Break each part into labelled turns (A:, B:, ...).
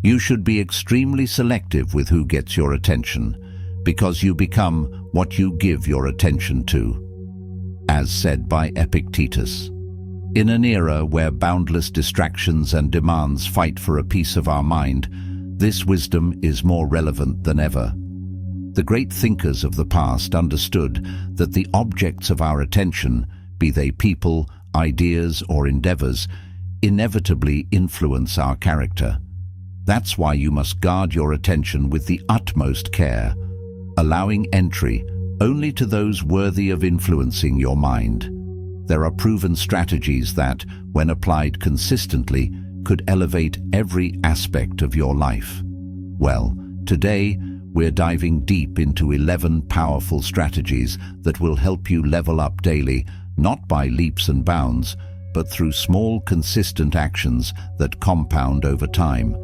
A: You should be extremely selective with who gets your attention, because you become what you give your attention to, as said by Epictetus. In an era where boundless distractions and demands fight for a piece of our mind, this wisdom is more relevant than ever. The great thinkers of the past understood that the objects of our attention, be they people, ideas, or endeavors, inevitably influence our character. That's why you must guard your attention with the utmost care, allowing entry only to those worthy of influencing your mind. There are proven strategies that, when applied consistently, could elevate every aspect of your life. Well, today, we're diving deep into 11 powerful strategies that will help you level up daily, not by leaps and bounds, but through small, consistent actions that compound over time.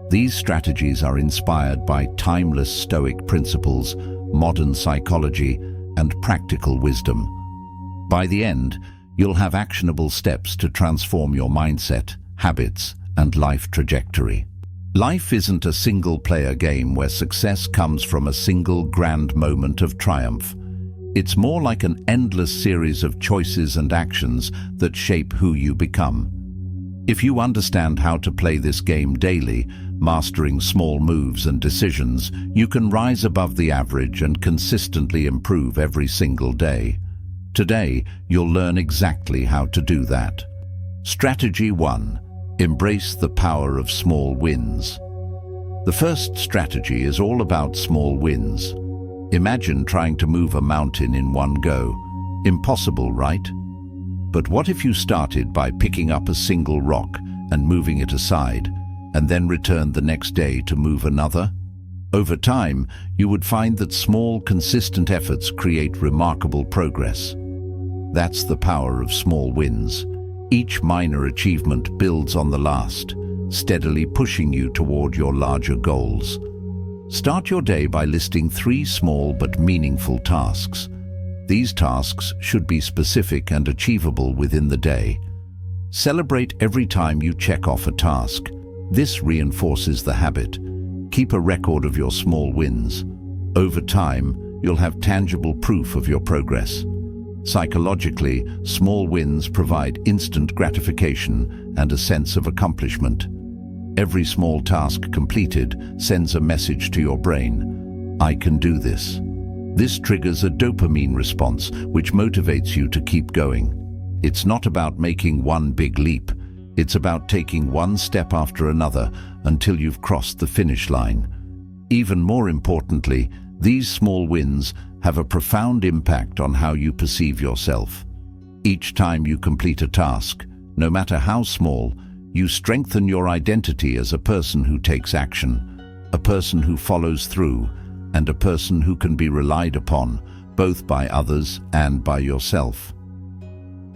A: These strategies are inspired by timeless Stoic principles, modern psychology, and practical wisdom. By the end, you'll have actionable steps to transform your mindset, habits, and life trajectory. Life isn't a single-player game where success comes from a single grand moment of triumph. It's more like an endless series of choices and actions that shape who you become. If you understand how to play this game daily, mastering small moves and decisions, you can rise above the average and consistently improve every single day. Today, you'll learn exactly how to do that. Strategy 1. Embrace the power of small wins. The first strategy is all about small wins. Imagine trying to move a mountain in one go. Impossible, right? But what if you started by picking up a single rock and moving it aside, and then returned the next day to move another? Over time, you would find that small, consistent efforts create remarkable progress. That's the power of small wins. Each minor achievement builds on the last, steadily pushing you toward your larger goals. Start your day by listing 3 small but meaningful tasks. These tasks should be specific and achievable within the day. Celebrate every time you check off a task. This reinforces the habit. Keep a record of your small wins. Over time, you'll have tangible proof of your progress. Psychologically, small wins provide instant gratification and a sense of accomplishment. Every small task completed sends a message to your brain: I can do this. This triggers a dopamine response, which motivates you to keep going. It's not about making one big leap. It's about taking one step after another until you've crossed the finish line. Even more importantly, these small wins have a profound impact on how you perceive yourself. Each time you complete a task, no matter how small, you strengthen your identity as a person who takes action, a person who follows through, and a person who can be relied upon, both by others and by yourself.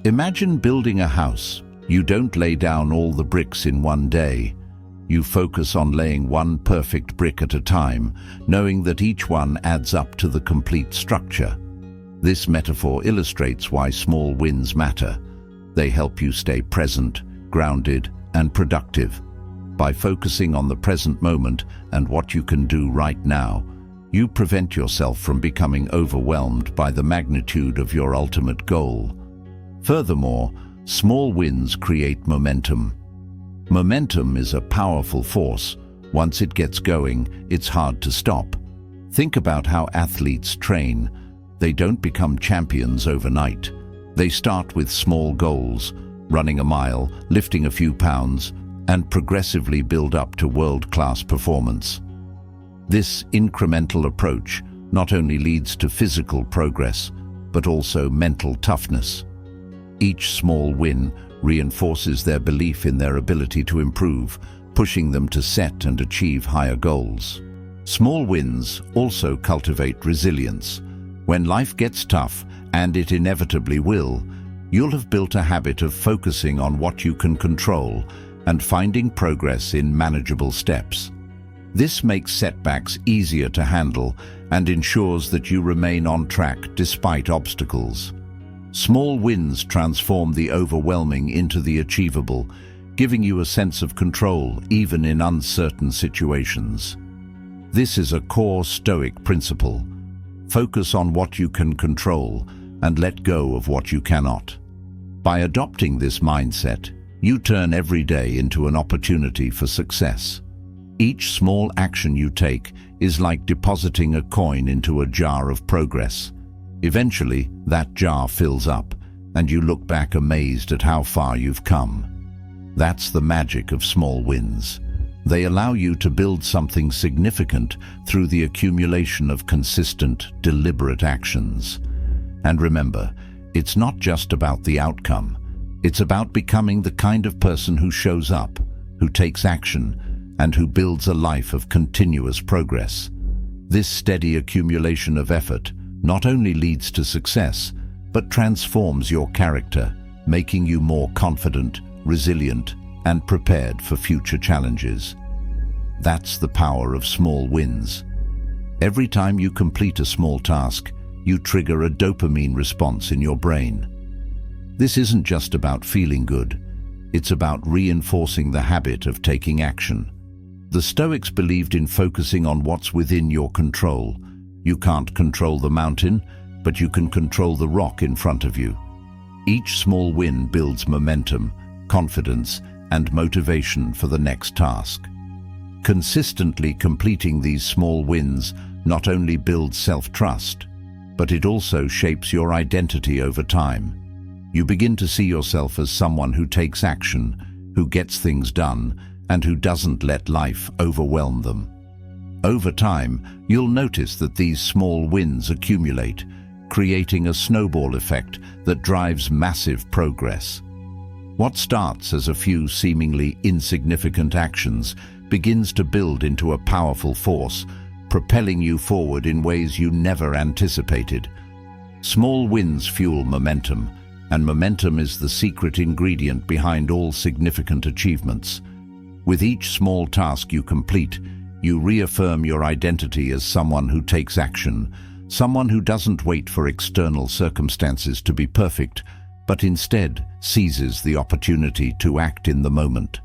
A: Imagine building a house. You don't lay down all the bricks in one day. You focus on laying one perfect brick at a time, knowing that each one adds up to the complete structure. This metaphor illustrates why small wins matter. They help you stay present, grounded, and productive. By focusing on the present moment and what you can do right now, you prevent yourself from becoming overwhelmed by the magnitude of your ultimate goal. Furthermore, small wins create momentum. Momentum is a powerful force. Once it gets going, it's hard to stop. Think about how athletes train. They don't become champions overnight. They start with small goals, running a mile, lifting a few pounds, and progressively build up to world-class performance. This incremental approach not only leads to physical progress, but also mental toughness. Each small win reinforces their belief in their ability to improve, pushing them to set and achieve higher goals. Small wins also cultivate resilience. When life gets tough, and it inevitably will, you'll have built a habit of focusing on what you can control and finding progress in manageable steps. This makes setbacks easier to handle and ensures that you remain on track despite obstacles. Small wins transform the overwhelming into the achievable, giving you a sense of control even in uncertain situations. This is a core Stoic principle. Focus on what you can control and let go of what you cannot. By adopting this mindset, you turn every day into an opportunity for success. Each small action you take is like depositing a coin into a jar of progress. Eventually, that jar fills up, and you look back amazed at how far you've come. That's the magic of small wins. They allow you to build something significant through the accumulation of consistent, deliberate actions. And remember, it's not just about the outcome. It's about becoming the kind of person who shows up, who takes action, and who builds a life of continuous progress. This steady accumulation of effort not only leads to success, but transforms your character, making you more confident, resilient, and prepared for future challenges. That's the power of small wins. Every time you complete a small task, you trigger a dopamine response in your brain. This isn't just about feeling good, it's about reinforcing the habit of taking action. The Stoics believed in focusing on what's within your control. You can't control the mountain, but you can control the rock in front of you. Each small win builds momentum, confidence, and motivation for the next task. Consistently completing these small wins not only builds self-trust, but it also shapes your identity over time. You begin to see yourself as someone who takes action, who gets things done, and who doesn't let life overwhelm them. Over time, you'll notice that these small wins accumulate, creating a snowball effect that drives massive progress. What starts as a few seemingly insignificant actions begins to build into a powerful force, propelling you forward in ways you never anticipated. Small wins fuel momentum, and momentum is the secret ingredient behind all significant achievements. With each small task you complete, you reaffirm your identity as someone who takes action, someone who doesn't wait for external circumstances to be perfect, but instead seizes the opportunity to act in the moment.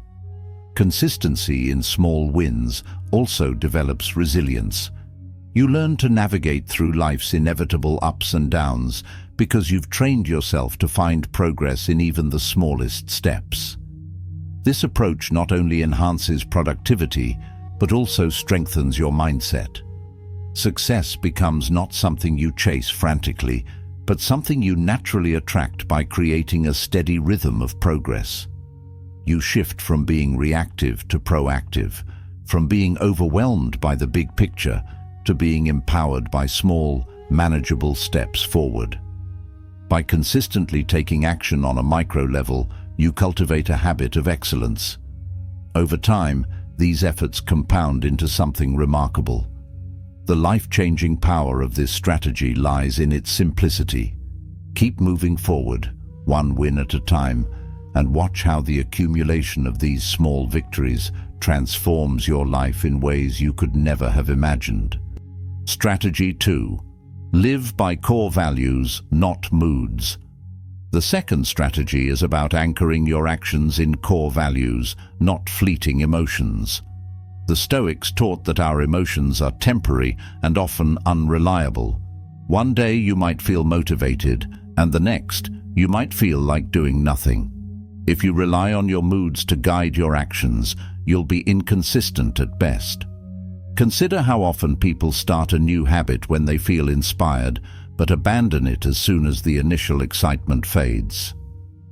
A: Consistency in small wins also develops resilience. You learn to navigate through life's inevitable ups and downs because you've trained yourself to find progress in even the smallest steps. This approach not only enhances productivity, but also strengthens your mindset. Success becomes not something you chase frantically, but something you naturally attract by creating a steady rhythm of progress. You shift from being reactive to proactive, from being overwhelmed by the big picture to being empowered by small, manageable steps forward. By consistently taking action on a micro level, you cultivate a habit of excellence. Over time, these efforts compound into something remarkable. The life-changing power of this strategy lies in its simplicity. Keep moving forward, one win at a time, and watch how the accumulation of these small victories transforms your life in ways you could never have imagined. Strategy 2. Live by core values, not moods. The second strategy is about anchoring your actions in core values, not fleeting emotions. The Stoics taught that our emotions are temporary and often unreliable. One day you might feel motivated, and the next you might feel like doing nothing. If you rely on your moods to guide your actions, you'll be inconsistent at best. Consider how often people start a new habit when they feel inspired, but abandon it as soon as the initial excitement fades.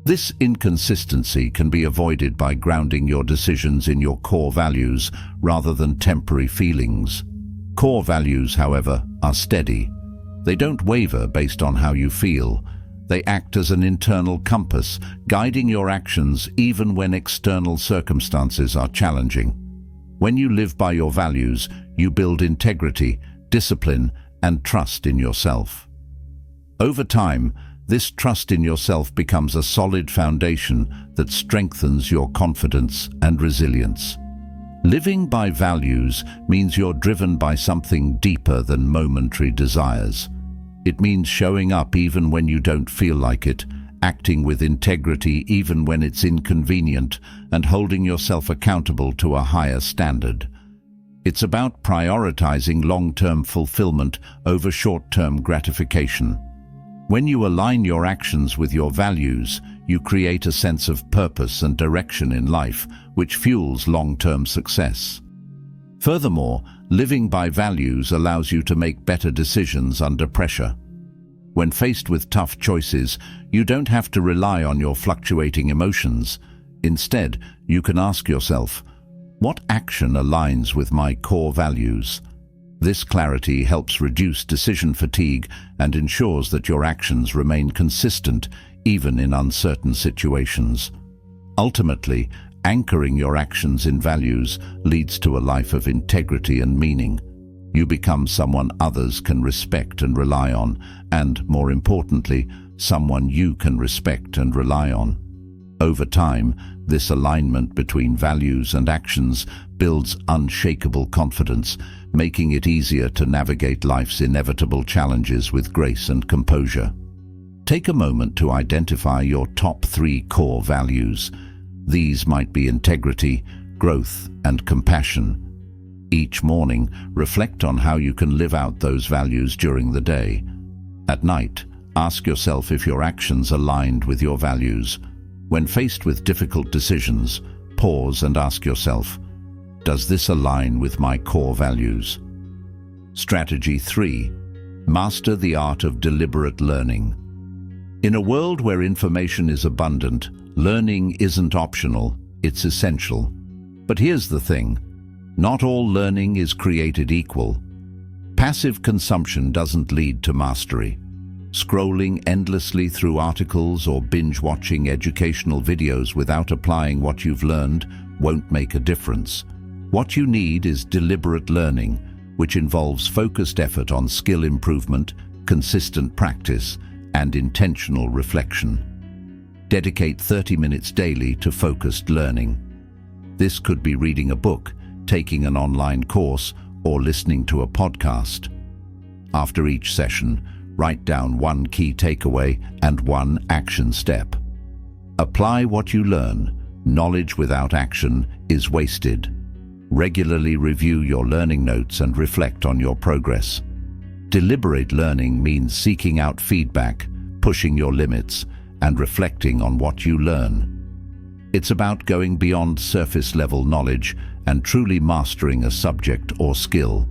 A: This inconsistency can be avoided by grounding your decisions in your core values rather than temporary feelings. Core values, however, are steady. They don't waver based on how you feel. They act as an internal compass, guiding your actions even when external circumstances are challenging. When you live by your values, you build integrity, discipline, and trust in yourself. Over time, this trust in yourself becomes a solid foundation that strengthens your confidence and resilience. Living by values means you're driven by something deeper than momentary desires. It means showing up even when you don't feel like it, acting with integrity even when it's inconvenient, and holding yourself accountable to a higher standard. It's about prioritizing long-term fulfillment over short-term gratification. When you align your actions with your values, you create a sense of purpose and direction in life, which fuels long-term success. Furthermore, living by values allows you to make better decisions under pressure. When faced with tough choices, you don't have to rely on your fluctuating emotions. Instead, you can ask yourself, what action aligns with my core values? This clarity helps reduce decision fatigue and ensures that your actions remain consistent even in uncertain situations. Ultimately, anchoring your actions in values leads to a life of integrity and meaning. You become someone others can respect and rely on, and, more importantly, someone you can respect and rely on. Over time, this alignment between values and actions builds unshakable confidence, making it easier to navigate life's inevitable challenges with grace and composure. Take a moment to identify your top 3 core values. These might be integrity, growth, and compassion. Each morning, reflect on how you can live out those values during the day. At night, ask yourself if your actions aligned with your values. When faced with difficult decisions, pause and ask yourself, does this align with my core values? Strategy 3. Master the art of deliberate learning. In a world where information is abundant, learning isn't optional, it's essential. But here's the thing, not all learning is created equal. Passive consumption doesn't lead to mastery. Scrolling endlessly through articles or binge-watching educational videos without applying what you've learned won't make a difference. What you need is deliberate learning, which involves focused effort on skill improvement, consistent practice, and intentional reflection. Dedicate 30 minutes daily to focused learning. This could be reading a book, taking an online course, or listening to a podcast. After each session, write down one key takeaway and one action step. Apply what you learn. Knowledge without action is wasted. Regularly review your learning notes and reflect on your progress. Deliberate learning means seeking out feedback, pushing your limits, and reflecting on what you learn. It's about going beyond surface-level knowledge and truly mastering a subject or skill.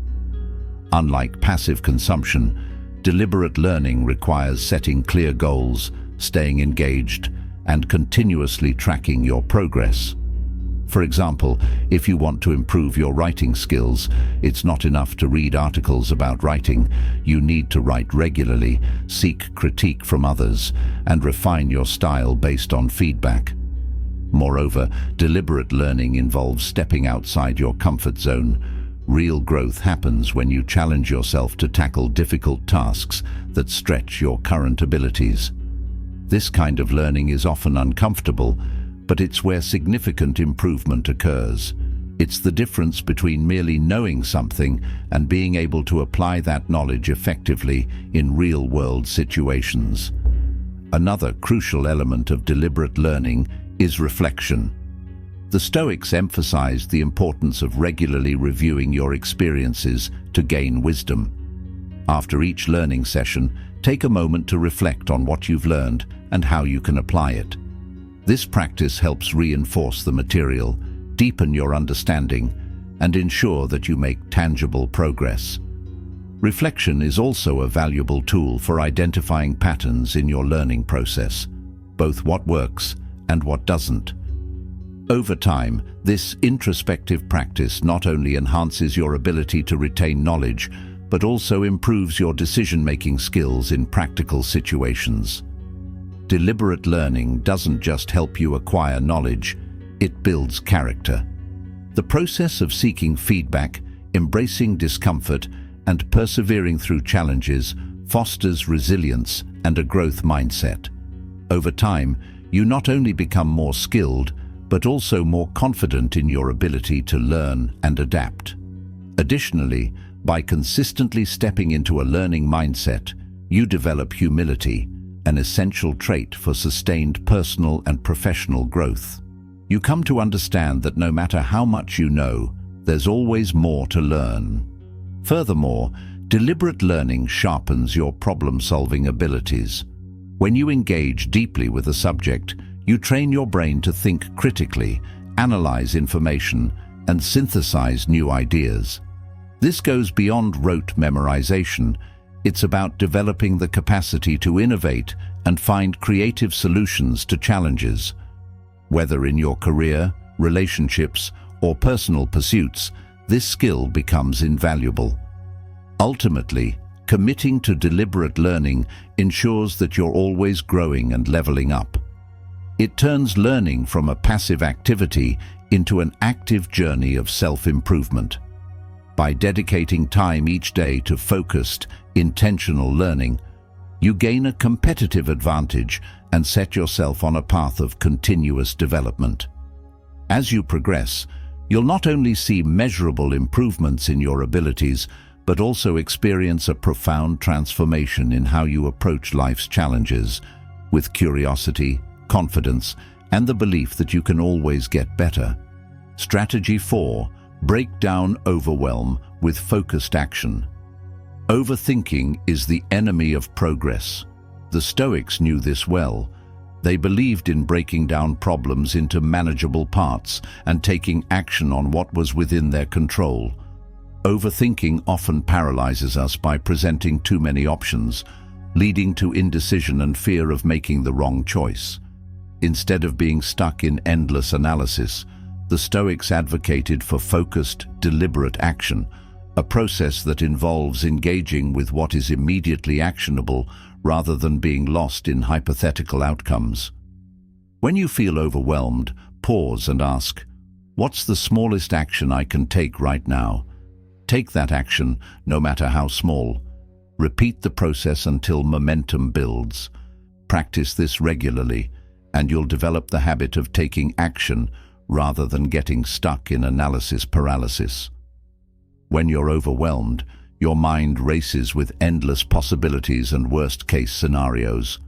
A: Unlike passive consumption, deliberate learning requires setting clear goals, staying engaged, and continuously tracking your progress. For example, if you want to improve your writing skills, it's not enough to read articles about writing. You need to write regularly, seek critique from others, and refine your style based on feedback. Moreover, deliberate learning involves stepping outside your comfort zone. Real growth happens when you challenge yourself to tackle difficult tasks that stretch your current abilities. This kind of learning is often uncomfortable, but it's where significant improvement occurs. It's the difference between merely knowing something and being able to apply that knowledge effectively in real-world situations. Another crucial element of deliberate learning is reflection. The Stoics emphasized the importance of regularly reviewing your experiences to gain wisdom. After each learning session, take a moment to reflect on what you've learned and how you can apply it. This practice helps reinforce the material, deepen your understanding, and ensure that you make tangible progress. Reflection is also a valuable tool for identifying patterns in your learning process, both what works and what doesn't. Over time, this introspective practice not only enhances your ability to retain knowledge, but also improves your decision-making skills in practical situations. Deliberate learning doesn't just help you acquire knowledge, it builds character. The process of seeking feedback, embracing discomfort, and persevering through challenges fosters resilience and a growth mindset. Over time, you not only become more skilled, but also more confident in your ability to learn and adapt. Additionally, by consistently stepping into a learning mindset, you develop humility, an essential trait for sustained personal and professional growth. You come to understand that no matter how much you know, there's always more to learn. Furthermore, deliberate learning sharpens your problem-solving abilities. When you engage deeply with a subject, you train your brain to think critically, analyze information, and synthesize new ideas. This goes beyond rote memorization. It's about developing the capacity to innovate and find creative solutions to challenges. Whether in your career, relationships, or personal pursuits, this skill becomes invaluable. Ultimately, committing to deliberate learning ensures that you're always growing and leveling up. It turns learning from a passive activity into an active journey of self-improvement. By dedicating time each day to focused, intentional learning, you gain a competitive advantage and set yourself on a path of continuous development. As you progress, you'll not only see measurable improvements in your abilities, but also experience a profound transformation in how you approach life's challenges, with curiosity, confidence, and the belief that you can always get better. Strategy 4. Break down overwhelm with focused action. Overthinking is the enemy of progress. The Stoics knew this well. They believed in breaking down problems into manageable parts and taking action on what was within their control. Overthinking often paralyzes us by presenting too many options, leading to indecision and fear of making the wrong choice. Instead of being stuck in endless analysis, the Stoics advocated for focused, deliberate action, a process that involves engaging with what is immediately actionable rather than being lost in hypothetical outcomes. When you feel overwhelmed, pause and ask, "What's the smallest action I can take right now?" Take that action, no matter how small. Repeat the process until momentum builds. Practice this regularly, and you'll develop the habit of taking action rather than getting stuck in analysis paralysis. When you're overwhelmed, your mind races with endless possibilities and worst-case scenarios.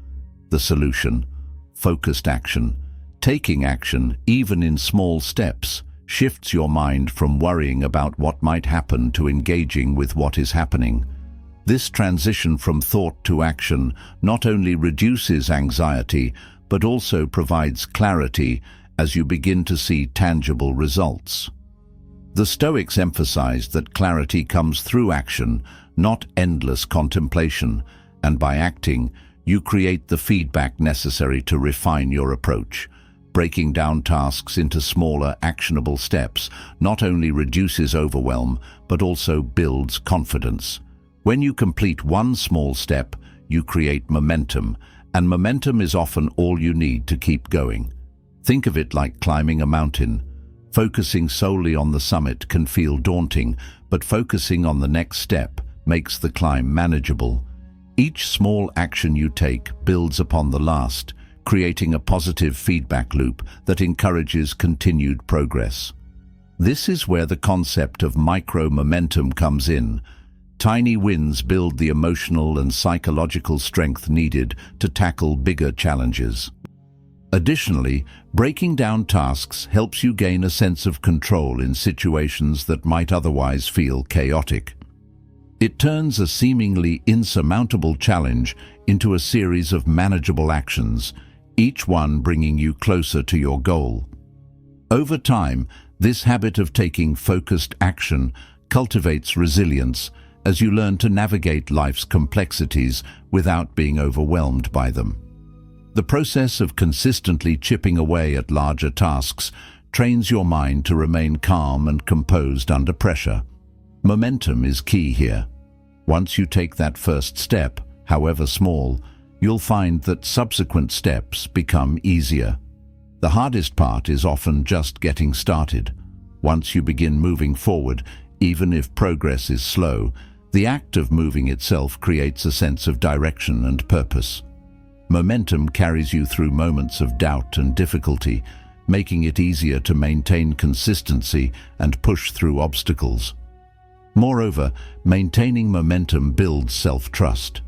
A: The solution: focused action. Taking action, even in small steps, shifts your mind from worrying about what might happen to engaging with what is happening. This transition from thought to action not only reduces anxiety, but also provides clarity as you begin to see tangible results. The Stoics emphasized that clarity comes through action, not endless contemplation, and by acting, you create the feedback necessary to refine your approach. Breaking down tasks into smaller, actionable steps not only reduces overwhelm, but also builds confidence. When you complete one small step, you create momentum, and momentum is often all you need to keep going. Think of it like climbing a mountain. Focusing solely on the summit can feel daunting, but focusing on the next step makes the climb manageable. Each small action you take builds upon the last, creating a positive feedback loop that encourages continued progress. This is where the concept of micro-momentum comes in. Tiny wins build the emotional and psychological strength needed to tackle bigger challenges. Additionally, breaking down tasks helps you gain a sense of control in situations that might otherwise feel chaotic. It turns a seemingly insurmountable challenge into a series of manageable actions, each one bringing you closer to your goal. Over time, this habit of taking focused action cultivates resilience as you learn to navigate life's complexities without being overwhelmed by them. The process of consistently chipping away at larger tasks trains your mind to remain calm and composed under pressure. Momentum is key here. Once you take that first step, however small, you'll find that subsequent steps become easier. The hardest part is often just getting started. Once you begin moving forward, even if progress is slow, the act of moving itself creates a sense of direction and purpose. Momentum carries you through moments of doubt and difficulty, making it easier to maintain consistency and push through obstacles. Moreover, maintaining momentum builds self-trust.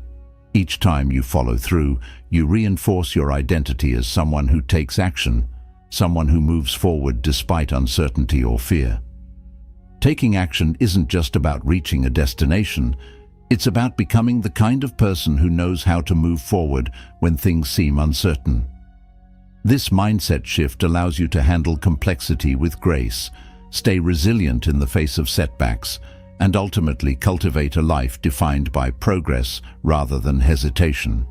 A: Each time you follow through, you reinforce your identity as someone who takes action, someone who moves forward despite uncertainty or fear. Taking action isn't just about reaching a destination, it's about becoming the kind of person who knows how to move forward when things seem uncertain. This mindset shift allows you to handle complexity with grace, stay resilient in the face of setbacks, and ultimately cultivate a life defined by progress rather than hesitation.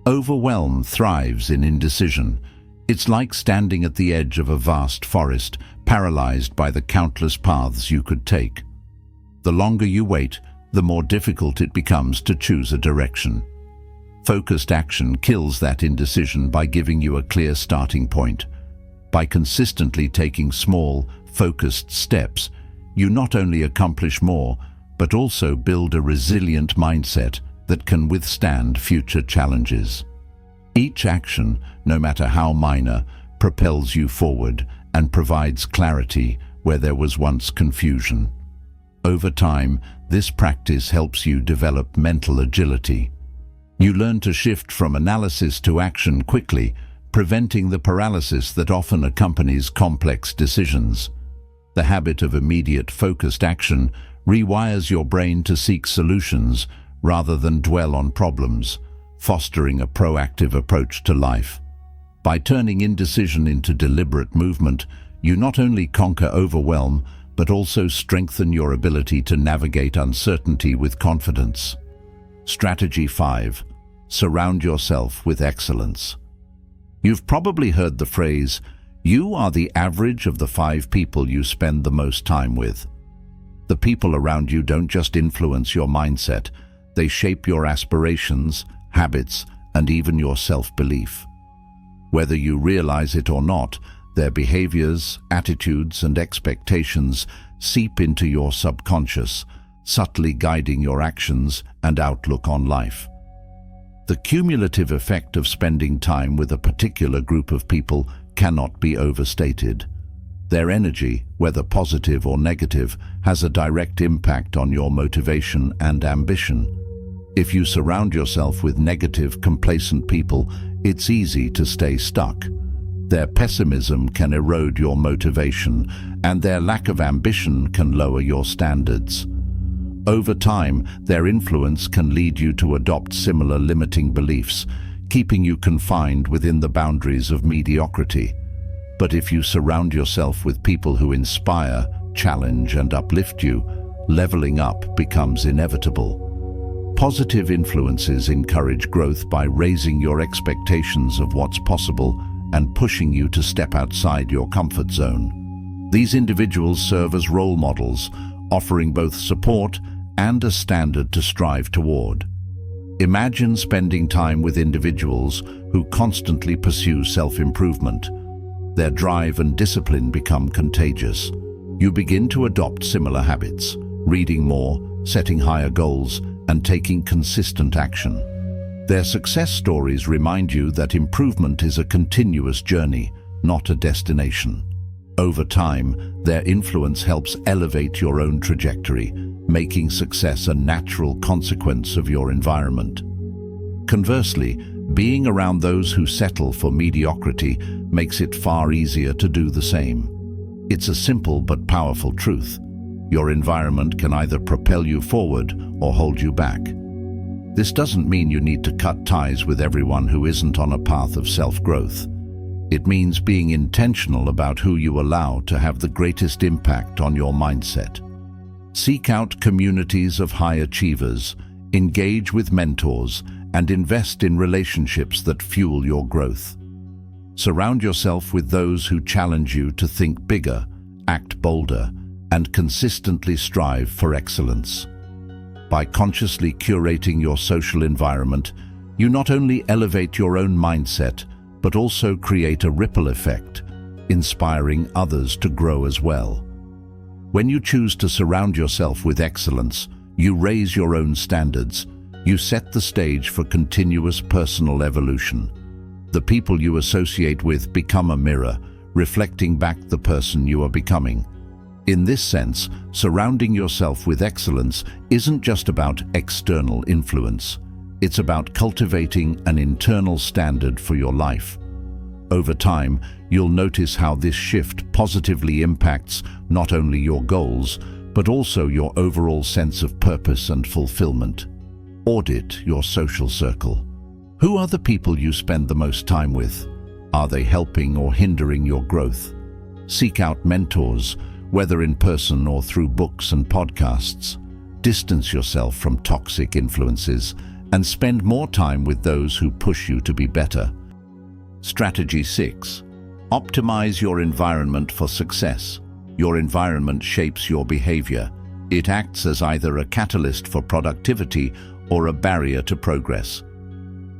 A: Overwhelm thrives in indecision. It's like standing at the edge of a vast forest, paralyzed by the countless paths you could take. The longer you wait, the more difficult it becomes to choose a direction. Focused action kills that indecision by giving you a clear starting point. By consistently taking small, focused steps, you not only accomplish more, but also build a resilient mindset that can withstand future challenges. Each action, no matter how minor, propels you forward and provides clarity where there was once confusion. Over time, this practice helps you develop mental agility. You learn to shift from analysis to action quickly, preventing the paralysis that often accompanies complex decisions. The habit of immediate focused action rewires your brain to seek solutions rather than dwell on problems, fostering a proactive approach to life. By turning indecision into deliberate movement, you not only conquer overwhelm, but also strengthen your ability to navigate uncertainty with confidence. Strategy 5. Surround yourself with excellence. You've probably heard the phrase, "You are the average of the 5 people you spend the most time with." The people around you don't just influence your mindset, they shape your aspirations, habits, and even your self-belief. Whether you realize it or not, their behaviors, attitudes, and expectations seep into your subconscious, subtly guiding your actions and outlook on life. The cumulative effect of spending time with a particular group of people cannot be overstated. Their energy, whether positive or negative, has a direct impact on your motivation and ambition. If you surround yourself with negative, complacent people, it's easy to stay stuck. Their pessimism can erode your motivation, and their lack of ambition can lower your standards. Over time, their influence can lead you to adopt similar limiting beliefs, keeping you confined within the boundaries of mediocrity. But if you surround yourself with people who inspire, challenge, and uplift you, leveling up becomes inevitable. Positive influences encourage growth by raising your expectations of what's possible and pushing you to step outside your comfort zone. These individuals serve as role models, offering both support and a standard to strive toward. Imagine spending time with individuals who constantly pursue self-improvement. Their drive and discipline become contagious. You begin to adopt similar habits, reading more, setting higher goals, and taking consistent action. Their success stories remind you that improvement is a continuous journey, not a destination. Over time, their influence helps elevate your own trajectory, making success a natural consequence of your environment. Conversely, being around those who settle for mediocrity makes it far easier to do the same. It's a simple but powerful truth. Your environment can either propel you forward or hold you back. This doesn't mean you need to cut ties with everyone who isn't on a path of self-growth. It means being intentional about who you allow to have the greatest impact on your mindset. Seek out communities of high achievers, engage with mentors, and invest in relationships that fuel your growth. Surround yourself with those who challenge you to think bigger, act bolder, and consistently strive for excellence. By consciously curating your social environment, you not only elevate your own mindset, but also create a ripple effect, inspiring others to grow as well. When you choose to surround yourself with excellence, you raise your own standards, you set the stage for continuous personal evolution. The people you associate with become a mirror, reflecting back the person you are becoming. In this sense, surrounding yourself with excellence isn't just about external influence. It's about cultivating an internal standard for your life. Over time, you'll notice how this shift positively impacts not only your goals, but also your overall sense of purpose and fulfillment. Audit your social circle. Who are the people you spend the most time with? Are they helping or hindering your growth? Seek out mentors, whether in person or through books and podcasts. Distance yourself from toxic influences and spend more time with those who push you to be better. Strategy 6. Optimize your environment for success. Your environment shapes your behavior. It acts as either a catalyst for productivity or a barrier to progress.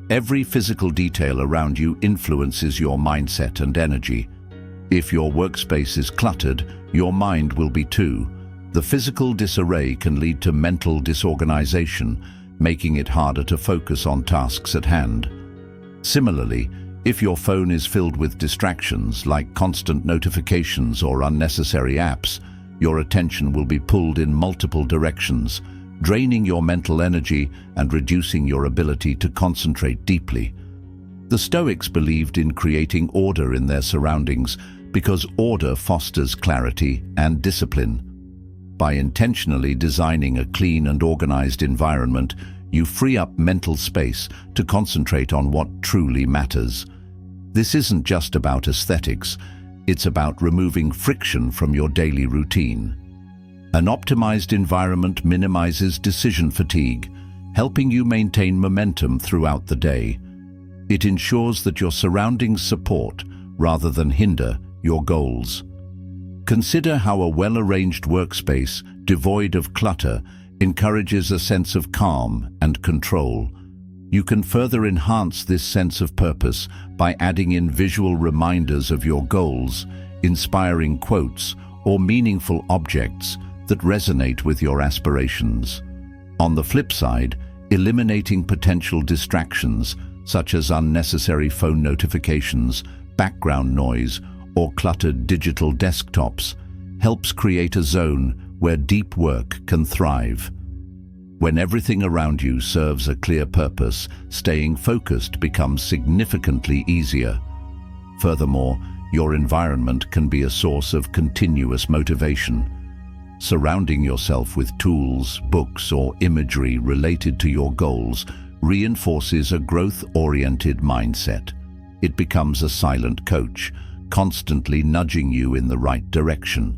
A: Every physical detail around you influences your mindset and energy. If your workspace is cluttered, your mind will be too. The physical disarray can lead to mental disorganization, making it harder to focus on tasks at hand. Similarly, if your phone is filled with distractions like constant notifications or unnecessary apps, your attention will be pulled in multiple directions, draining your mental energy and reducing your ability to concentrate deeply. The Stoics believed in creating order in their surroundings because order fosters clarity and discipline. By intentionally designing a clean and organized environment, you free up mental space to concentrate on what truly matters. This isn't just about aesthetics, it's about removing friction from your daily routine. An optimized environment minimizes decision fatigue, helping you maintain momentum throughout the day. It ensures that your surroundings support, rather than hinder, your goals. Consider how a well-arranged workspace, devoid of clutter, encourages a sense of calm and control. You can further enhance this sense of purpose by adding in visual reminders of your goals, inspiring quotes, or meaningful objects that resonate with your aspirations. On the flip side, eliminating potential distractions, such as unnecessary phone notifications, background noise, or cluttered digital desktops, helps create a zone where deep work can thrive. When everything around you serves a clear purpose, staying focused becomes significantly easier. Furthermore, your environment can be a source of continuous motivation. Surrounding yourself with tools, books, or imagery related to your goals reinforces a growth-oriented mindset. It becomes a silent coach, constantly nudging you in the right direction.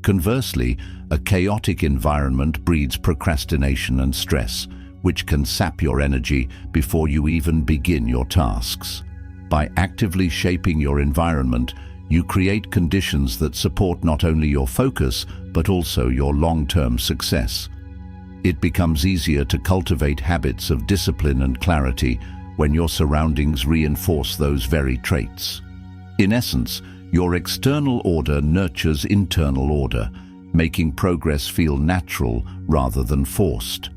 A: Conversely, a chaotic environment breeds procrastination and stress, which can sap your energy before you even begin your tasks. By actively shaping your environment, you create conditions that support not only your focus, but also your long-term success. It becomes easier to cultivate habits of discipline and clarity when your surroundings reinforce those very traits. In essence, your external order nurtures internal order, making progress feel natural rather than forced.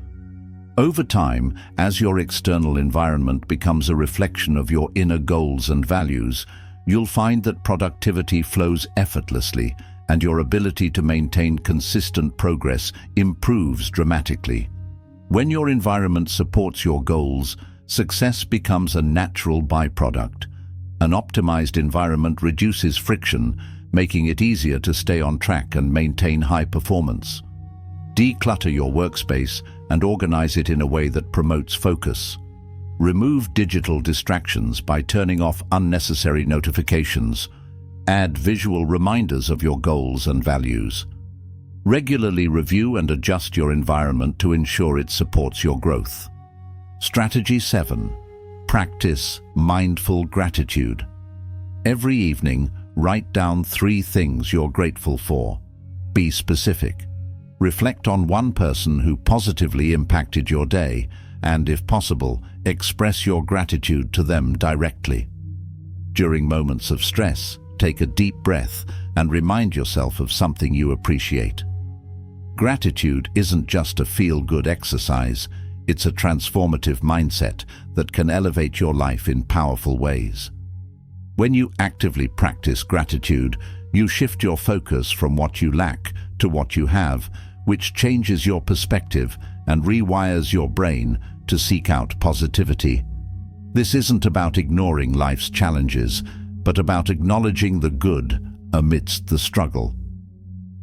A: Over time, as your external environment becomes a reflection of your inner goals and values, you'll find that productivity flows effortlessly and your ability to maintain consistent progress improves dramatically. When your environment supports your goals, success becomes a natural byproduct. An optimized environment reduces friction, making it easier to stay on track and maintain high performance. Declutter your workspace and organize it in a way that promotes focus. Remove digital distractions by turning off unnecessary notifications. Add visual reminders of your goals and values. Regularly review and adjust your environment to ensure it supports your growth. Strategy 7. Practice mindful gratitude. Every evening, write down 3 things you're grateful for. Be specific. Reflect on one person who positively impacted your day, and if possible, express your gratitude to them directly. During moments of stress, take a deep breath and remind yourself of something you appreciate. Gratitude isn't just a feel-good exercise, it's a transformative mindset that can elevate your life in powerful ways. When you actively practice gratitude, you shift your focus from what you lack to what you have, which changes your perspective and rewires your brain to seek out positivity. This isn't about ignoring life's challenges, but about acknowledging the good amidst the struggle.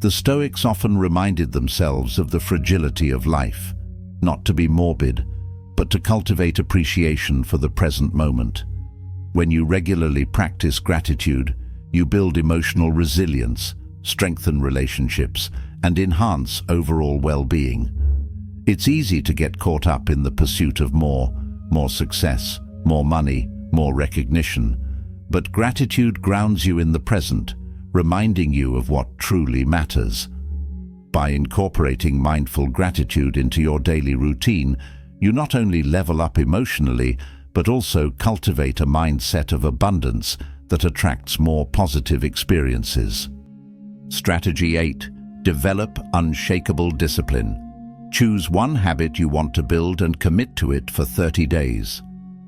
A: The Stoics often reminded themselves of the fragility of life, not to be morbid, but to cultivate appreciation for the present moment. When you regularly practice gratitude, you build emotional resilience, strengthen relationships, and enhance overall well-being. It's easy to get caught up in the pursuit of more success, more money, more recognition, but gratitude grounds you in the present, reminding you of what truly matters. By incorporating mindful gratitude into your daily routine, you not only level up emotionally, but also cultivate a mindset of abundance that attracts more positive experiences. Strategy 8. Develop unshakable discipline. Choose one habit you want to build and commit to it for 30 days.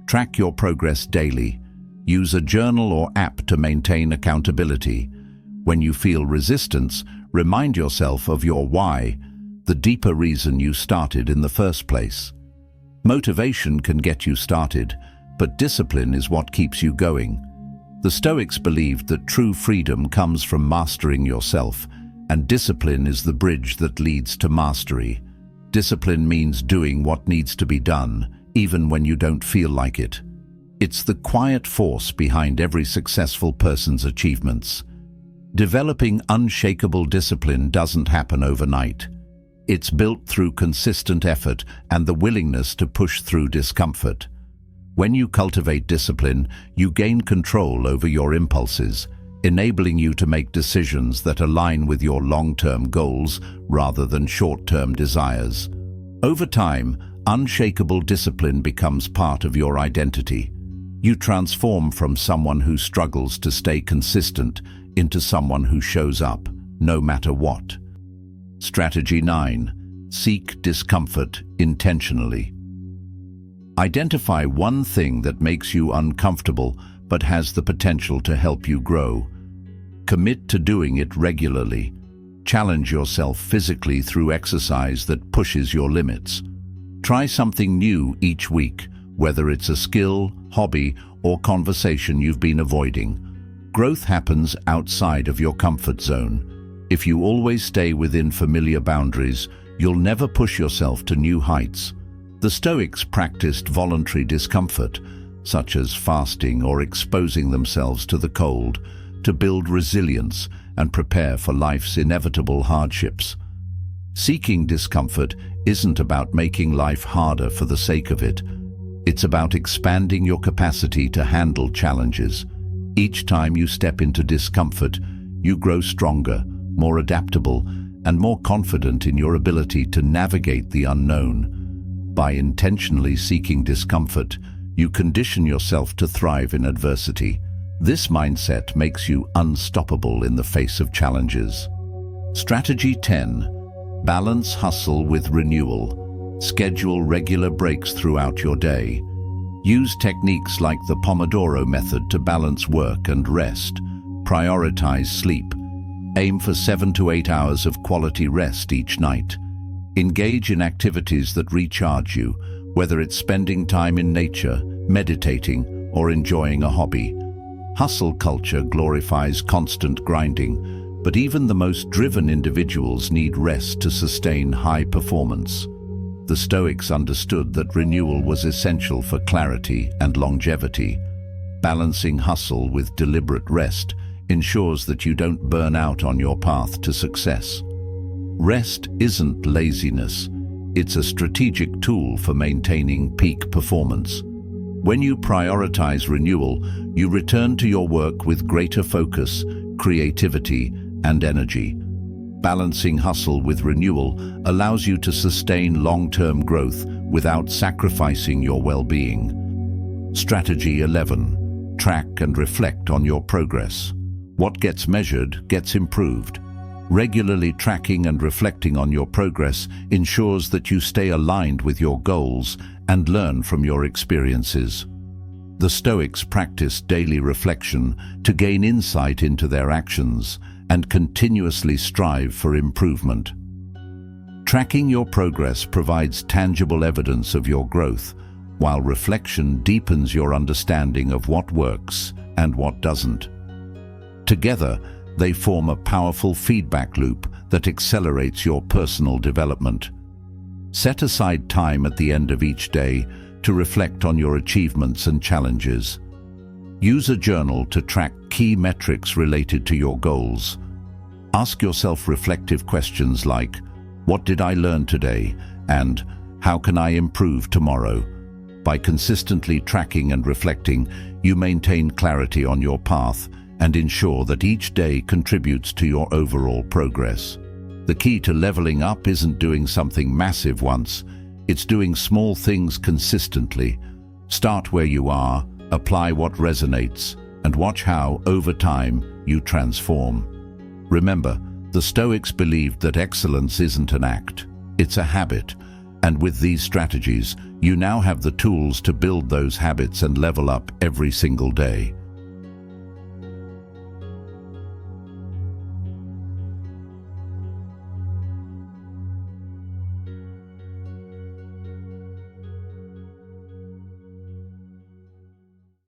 A: Track your progress daily. Use a journal or app to maintain accountability. When you feel resistance, remind yourself of your why, the deeper reason you started in the first place. Motivation can get you started, but discipline is what keeps you going. The Stoics believed that true freedom comes from mastering yourself, and discipline is the bridge that leads to mastery. Discipline means doing what needs to be done, even when you don't feel like it. It's the quiet force behind every successful person's achievements. Developing unshakable discipline doesn't happen overnight. It's built through consistent effort and the willingness to push through discomfort. When you cultivate discipline, you gain control over your impulses, enabling you to make decisions that align with your long-term goals rather than short-term desires. Over time, unshakable discipline becomes part of your identity. You transform from someone who struggles to stay consistent into someone who shows up, no matter what. Strategy 9. Seek discomfort intentionally. Identify one thing that makes you uncomfortable but has the potential to help you grow. Commit to doing it regularly. Challenge yourself physically through exercise that pushes your limits. Try something new each week, whether it's a skill, hobby, or conversation you've been avoiding. Growth happens outside of your comfort zone. If you always stay within familiar boundaries, you'll never push yourself to new heights. The Stoics practiced voluntary discomfort, such as fasting or exposing themselves to the cold, to build resilience and prepare for life's inevitable hardships. Seeking discomfort isn't about making life harder for the sake of it. It's about expanding your capacity to handle challenges. Each time you step into discomfort, you grow stronger, more adaptable, and more confident in your ability to navigate the unknown. By intentionally seeking discomfort, you condition yourself to thrive in adversity. This mindset makes you unstoppable in the face of challenges. Strategy 10. Balance hustle with renewal. Schedule regular breaks throughout your day. Use techniques like the Pomodoro method to balance work and rest. Prioritize sleep. Aim for 7 to 8 hours of quality rest each night. Engage in activities that recharge you, whether it's spending time in nature, meditating, or enjoying a hobby. Hustle culture glorifies constant grinding, but even the most driven individuals need rest to sustain high performance. The Stoics understood that renewal was essential for clarity and longevity. Balancing hustle with deliberate rest ensures that you don't burn out on your path to success. Rest isn't laziness, it's a strategic tool for maintaining peak performance. When you prioritize renewal, you return to your work with greater focus, creativity, and energy. Balancing hustle with renewal allows you to sustain long-term growth without sacrificing your well-being. Strategy 11. Track and reflect on your progress. What gets measured gets improved. Regularly tracking and reflecting on your progress ensures that you stay aligned with your goals and learn from your experiences. The Stoics practiced daily reflection to gain insight into their actions and continuously strive for improvement. Tracking your progress provides tangible evidence of your growth, while reflection deepens your understanding of what works and what doesn't. Together, they form a powerful feedback loop that accelerates your personal development. Set aside time at the end of each day to reflect on your achievements and challenges. Use a journal to track key metrics related to your goals. Ask yourself reflective questions like, "What did I learn today?" and "How can I improve tomorrow?" By consistently tracking and reflecting, you maintain clarity on your path and ensure that each day contributes to your overall progress. The key to leveling up isn't doing something massive once, it's doing small things consistently. Start where you are, apply what resonates, and watch how, over time, you transform. Remember, the Stoics believed that excellence isn't an act, it's a habit, and with these strategies, you now have the tools to build those habits and level up every single day.